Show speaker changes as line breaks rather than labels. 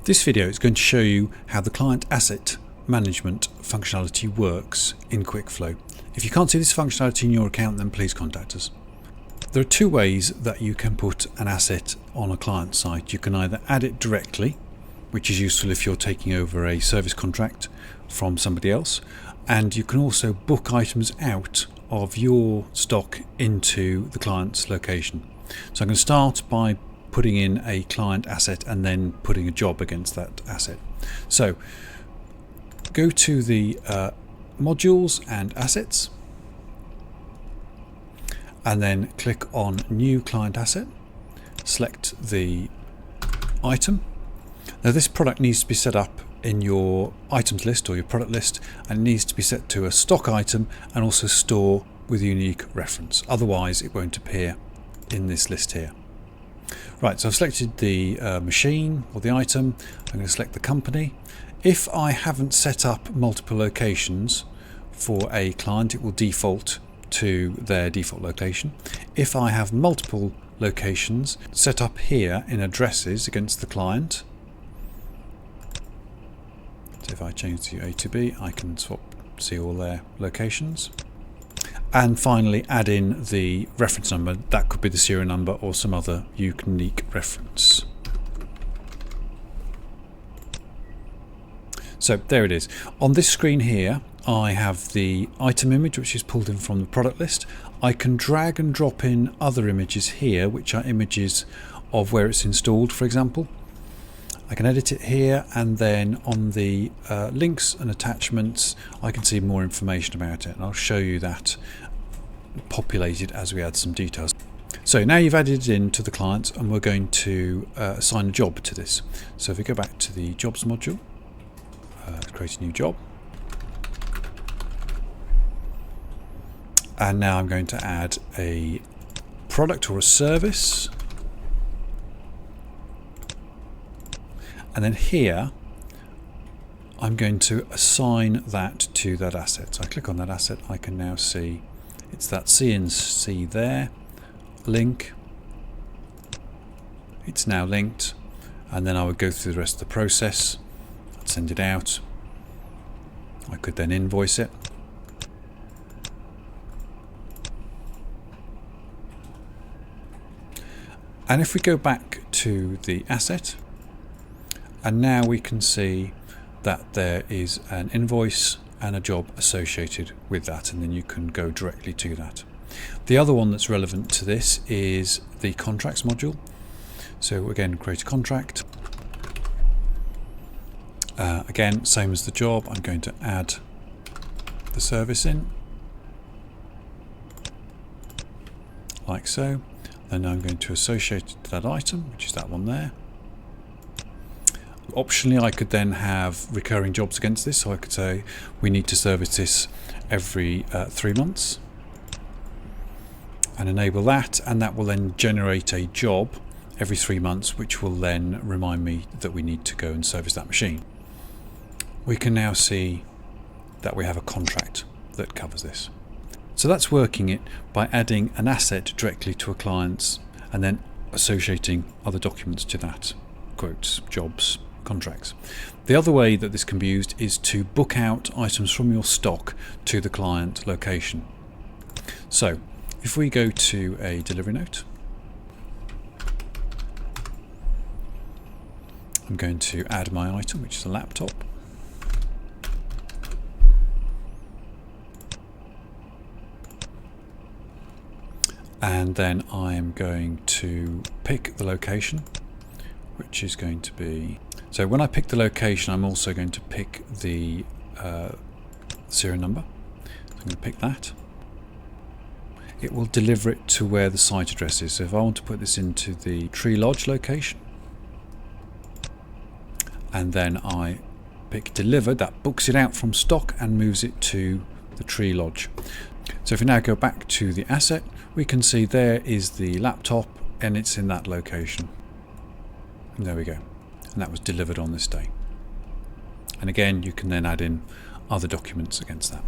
This video is going to show you how the client asset management functionality works in QuickFlow. If you can't see this functionality in your account, then please contact us. There are two ways that you can put an asset on a client site. You can either add it directly, which is useful if you're taking over a service contract from somebody else, and you can also book items out of your stock into the client's location. So I'm going to start by putting in a client asset and then putting a job against that asset. So go to the modules and assets, and then click on new client asset, select the item. Now this product needs to be set up in your items list or your product list, and it needs to be set to a stock item and also store with a unique reference, otherwise it won't appear in this list here. Right, so I've selected the machine or the item. I'm going to select the company. If I haven't set up multiple locations for a client, it will default to their default location. If I have multiple locations set up here in addresses against the client, so if I change to A to B, I can see all their locations. And finally add in the reference number. That could be the serial number or some other unique reference. So there it is. On this screen here, I have the item image, which is pulled in from the product list. I can drag and drop in other images here, which are images of where it's installed, for example. I can edit it here, and then on the links and attachments I can see more information about it, and I'll show you that populated as we add some details. So now you've added it into the client, and we're going to assign a job to this. So if we go back to the jobs module, create a new job, and now I'm going to add a product or a service. And then here, I'm going to assign that to that asset. So I click on that asset, I can now see it's that CNC there, link. It's now linked, and then I would go through the rest of the process. I'd send it out. I could then invoice it. And if we go back to the asset, and now we can see that there is an invoice and a job associated with that, and then you can go directly to that. The other one that's relevant to this is the contracts module. So again, create a contract. Again, same as the job, I'm going to add the service in, like so. Then I'm going to associate it to that item, which is that one there. Optionally, I could then have recurring jobs against this, so I could say we need to service this every 3 months and enable that, and that will then generate a job every 3 months, which will then remind me that we need to go and service that machine. We can now see that we have a contract that covers this. So that's working it by adding an asset directly to a client's and then associating other documents to that, quotes, jobs, contracts. The other way that this can be used is to book out items from your stock to the client location. So if we go to a delivery note, I'm going to add my item, which is a laptop. And then I am going to pick the location, which is going to be... So when I pick the location, I'm also going to pick the serial number. So I'm going to pick that. It will deliver it to where the site address is. So if I want to put this into the Tree Lodge location, and then I pick deliver, that books it out from stock and moves it to the Tree Lodge. So if we now go back to the asset, we can see there is the laptop and it's in that location. And there we go. And that was delivered on this day. And again, you can then add in other documents against that.